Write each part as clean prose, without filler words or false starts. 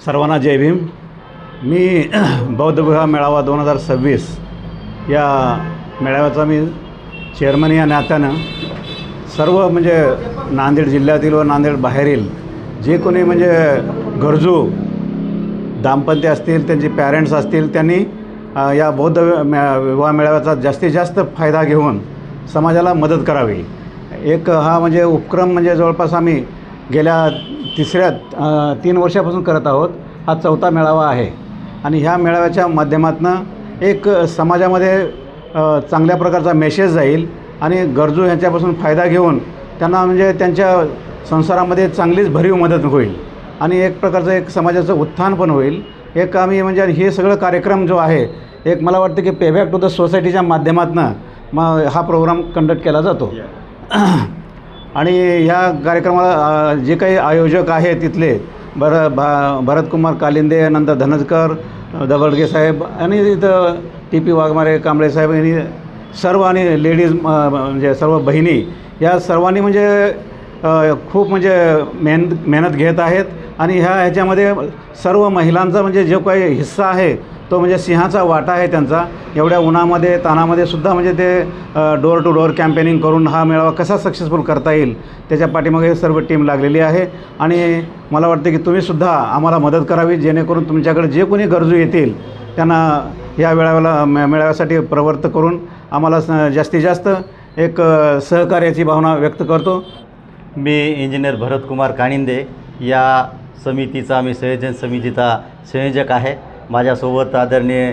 सर्वांना जय भीम। मी बौद्ध विवाह मेळावा 2026 या मेळाव्याचा मी चेअरमन या नात्यानं सर्व म्हणजे नांदेड जिल्ह्यातील व नांदेड बाहेरील जे कोणी म्हणजे गरजू दाम्पत्य असतील, त्यांचे पॅरेंट्स असतील, त्यांनी या बौद्ध विवाह मेळाव्याचा जास्तीत जास्त फायदा घेऊन समाजाला मदत करावी। एक हा म्हणजे उपक्रम म्हणजे जवळपास आम्ही गेल्या 3 वर्षापासून करत आहोत। हा 4था मेळावा आहे आणि ह्या मेळाव्याच्या माध्यमातून एक समाजामध्ये चांगल्या प्रकारचा मेसेज जाईल आणि गरजू ह्याच्यापासून फायदा घेऊन त्यांना म्हणजे त्यांच्या संसारामध्ये चांगलीच भरीव मदत होईल आणि एक प्रकारचं एक समाजाचं उत्थान पण होईल। एक आम्ही म्हणजे हे सगळं कार्यक्रम जो आहे एक मला वाटतं की पेबॅक टू द सोसायटीच्या माध्यमातून मग हा प्रोग्राम कंडक्ट केला जातो। आणि ह्या कार्यक्रमाला जे काही आयोजक आहे तिथले भरतकुमार कालिंदे, नंतर धनजकर, दबडगे साहेब आणि इथं TP वाघमारे, कांबळे साहेब यांनी सर्व आणि लेडीज म्हणजे सर्व बहिणी या सर्वांनी म्हणजे खूप म्हणजे मेहनत घेत आहेत आणि ह्याच्यामध्ये सर्व महिलांचा म्हणजे जो काही हिस्सा आहे तो म्हणजे सिंहाचा वाटा आहे त्यांचा। एवढ्या उन्हामध्ये तानामध्ये सुद्धा म्हणजे ते डोर टू डोर कॅम्पेनिंग करून हा मेळावा कसा सक्सेसफुल करता येईल त्याच्या पाठीमागे सर्व टीम लागलेली आहे। आणि मला वाटतं की तुम्हीसुद्धा आम्हाला मदत करावी जेणेकरून तुमच्याकडे जे कोणी गरजू येतील त्यांना या मेळाव्यासाठी प्रवृत्त करून आम्हाला जास्तीत जास्त एक सहकार्याची भावना व्यक्त करतो। मी इंजिनियर भरतकुमार कानिंदे या समितीचा मी संयोजन समितीचा संयोजक आहे। माझ्यासोबत आदरणीय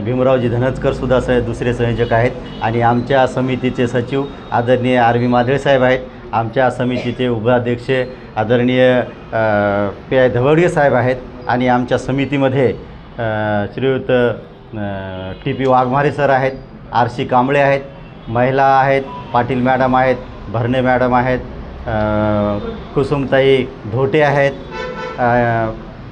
भीमरावजी धनजकरसुद्धा दुसरे संयोजक आहेत आणि आमच्या समितीचे सचिव आदरणीय RV माधळे साहेब आहेत। आमच्या समितीचे उपाध्यक्ष आदरणीय PI दबडगे साहेब आहेत आणि आमच्या समितीमध्ये श्रीयुत TP वाघमारे सर आहेत, RC कांबळे आहेत, महिला आहेत, पाटील मॅडम आहेत, भरणे मॅडम आहेत, कुसुमताई धोटे आहेत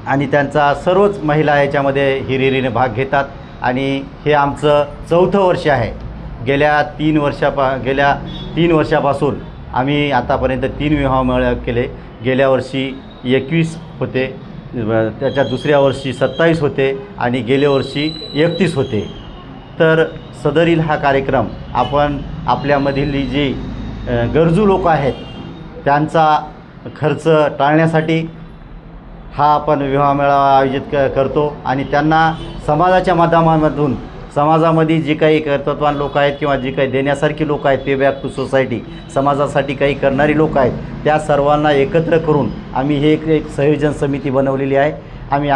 आणि त्यांचा सर्वच महिला याच्यामध्ये हिरिरीने भाग घेतात। आणि हे आमचं 4थं वर्ष आहे। गेल्या 3 वर्षापासून आम्ही आतापर्यंत 3 विवाह मेळावे केले। गेल्या वर्षी 21 होते, त्याच्या दुसऱ्या वर्षी 27 होते आणि गेल्या वर्षी 31 होते। तर सदरील हा कार्यक्रम आपण आपल्यामधील जी गरजू लोक आहेत त्यांचा खर्च टाळण्यासाठी हा आपण विवाह मेळावा आयोजित करतो आणि त्यांना समाजाच्या माध्यमातून समाजामध्ये जी काही कर्तृत्ववान लोक आहेत किंवा जी काही देण्यासारखी लोक आहेत, पेबॅक टू सोसायटी समाजासाठी काही करणारी लोक आहेत, त्या सर्वांना एकत्र करून आम्ही हे एक संयोजन समिती बनवलेली आहे। आम्ही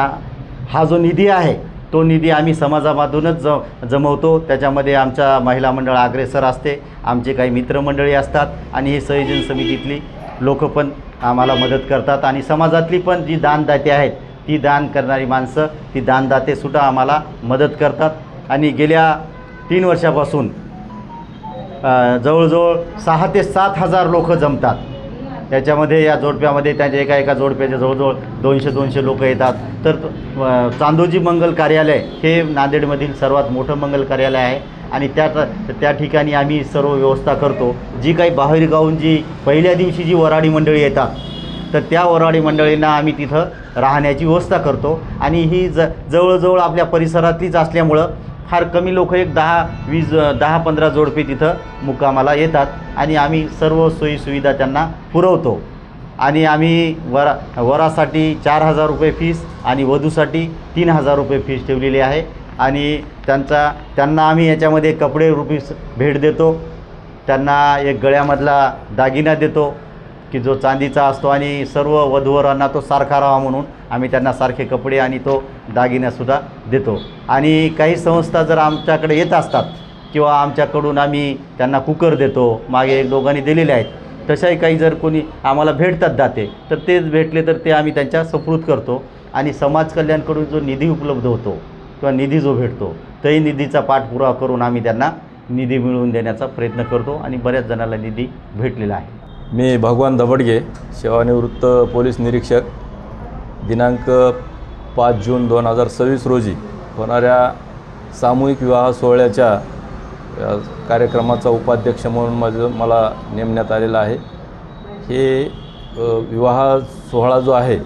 हा जो निधी आहे तो निधी आम्ही समाजामधूनच जमवतो। त्याच्यामध्ये आमच्या महिला मंडळ अग्रेसर असते, आमचे काही मित्रमंडळी असतात आणि हे संयोजन समितीतली लोक पण आम्हाला मदत करतात आणि समाजातली पण जी दानदाते आहेत ती दान करणारी माणसं, ती दानदातेसुद्धा आम्हाला मदत करतात। आणि गेल्या 3 वर्षापासून जवळजवळ 6 ते 7 हजार लोक जमतात। त्याच्यामध्ये या जोडप्यामध्ये त्यांच्या एका जोडप्याच्या जवळजवळ 200 लोक येतात। तर चांदोजी मंगल कार्यालय हे नांदेडमधील सर्वात मोठं मंगल कार्यालय आहे आणि त्या ठिकाणी आम्ही सर्व व्यवस्था करतो। जी काही बाहेरगावून जी पहिल्या दिवशी जी वऱ्हाडी मंडळी येतात तर त्या वऱ्हाडी मंडळींना आम्ही तिथं राहण्याची व्यवस्था करतो आणि ही जवळजवळ आपल्या परिसरातलीच असल्यामुळं फार कमी लोक एक 10-15 जोडपे तिथं मुक्कामाला येतात आणि आम्ही सर्व सोयीसुविधा त्यांना पुरवतो। आणि आम्ही वरासाठी 4,000 रुपये फीस आणि वधूसाठी 3,000 रुपये फीस ठेवलेली आहे आणि त्यांना आम्ही याच्यामध्ये कपडे रूपी भेट देतो। त्यांना एक गळ्यामधला दागिना देतो की जो चांदीचा असतो आणि सर्व वधूवरांना तो सारखा राहावा म्हणून आम्ही त्यांना सारखे कपडे आणि तो दागिनासुद्धा देतो। आणि काही संस्था जर आमच्याकडे येत असतात किंवा आमच्याकडून आम्ही त्यांना कुकर देतो, मागे 1-2 दिलेले आहेत, तशाही काही जर कोणी आम्हाला भेटतात दाते तर तेच भेटले तर ते आम्ही त्यांच्या सुपूर्द करतो। आणि समाज कल्याणकडून जो निधी उपलब्ध होतो किंवा निधी जो भेटतो तोही निधीचा पाठपुरावा करून आम्ही त्यांना निधी मिळवून देण्याचा प्रयत्न करतो आणि बऱ्याच जणांना निधी भेटलेला आहे। मी भगवान दबडगे, सेवानिवृत्त पोलीस निरीक्षक। दिनांक 5 जून 2026 रोजी होणाऱ्या सामूहिक विवाह सोहळ्याच्या कार्यक्रमाचा उपाध्यक्ष म्हणून मला नेमण्यात आलेला आहे। हे विवाह सोहळा जो आहे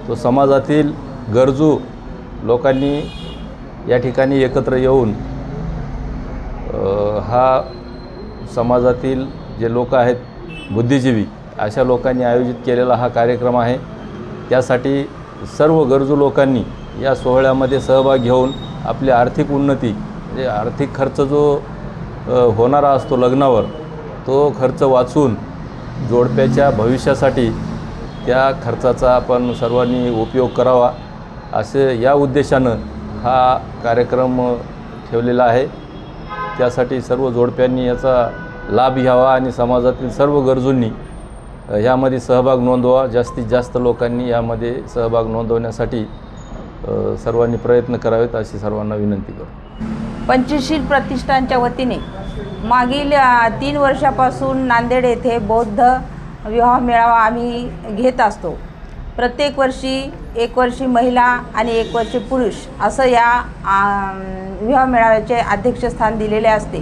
तो समाजातील गरजू लोकांनी या ठिकाणी एकत्र येऊन हा समाजातील जे लोक आहेत बुद्धिजीवी अशा लोकांनी आयोजित केलेला हा कार्यक्रम आहे। त्यासाठी सर्व गरजू लोकांनी या सोहळ्यामध्ये सहभाग घेऊन आपली आर्थिक उन्नती म्हणजे आर्थिक खर्च जो होणारा असतो लग्नावर तो खर्च वाचून जोडप्याच्या भविष्यासाठी त्या खर्चाचा आपण सर्वांनी उपयोग करावा असे या उद्देशानं हा कार्यक्रम ठेवलेला आहे। त्यासाठी सर्व जोडप्यांनी याचा लाभ घ्यावा आणि समाजातील सर्व गरजूंनी यामध्ये सहभाग नोंदवा। जास्तीत जास्त लोकांनी यामध्ये सहभाग नोंदवण्यासाठी सर्वांनी प्रयत्न करावेत अशी सर्वांना विनंती करतो। पंचशील प्रतिष्ठानच्या वतीने मागील 3 वर्षापासून नांदेड येथे बौद्ध विवाह मेळावा आम्ही घेत असतो। प्रत्येक वर्षी एक वर्षी महिला आणि एक वर्षी पुरुष असं या विवाह मेळाव्याचे अध्यक्षस्थान दिलेले असते।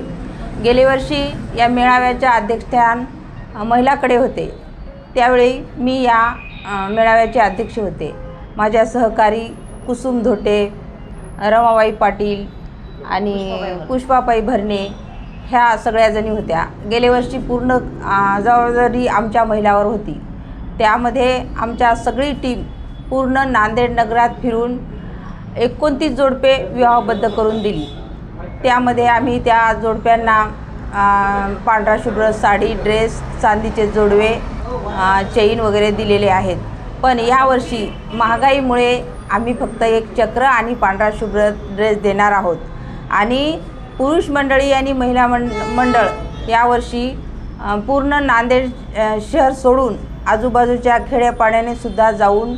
गेल्या वर्षी या मेळाव्याचे अध्यक्षस्थान महिलाकडे होते, त्यावेळी मी या मेळाव्याचे अध्यक्ष होते। माझ्या सहकारी कुसुम धोटे, रमाबाई पाटील आणि पुष्पाबाई भरणे ह्या सगळ्या जणी होत्या। गेल्या वर्षी पूर्ण जबाबदारी आमच्या महिलावर होती। त्यामध्ये आमच्या सगळी टीम पूर्ण नांदेड नगरात फिरून 29 जोडपे विवाहबद्ध करून दिली। त्यामध्ये आम्ही त्या जोडप्यांना पांढरा शुभ्र साडी, ड्रेस, चांदीचे जोडवे, चेन वगैरे दिलेले आहेत। पण यावर्षी महागाईमुळे आम्ही फक्त एक चक्र आणि पांढरा शुभ्र ड्रेस देणार आहोत आणि पुरुष मंडळी आणि महिला मंडळ यावर्षी पूर्ण नांदेड शहर सोडून आजूबाजूच्या खेड्यापाड्याने सुद्धा जाऊन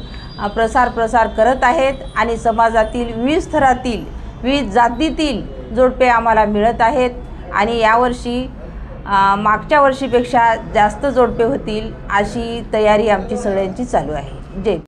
प्रसार करत आहेत आणि समाजातील विविध स्तरातील विविध जातीतील जोडपे आम्हाला मिळत आहेत आणि यावर्षी मागच्या वर्षीपेक्षा जास्त जोडपे होतील अशी तयारी आमची सगळ्यांची चालू आहे। जय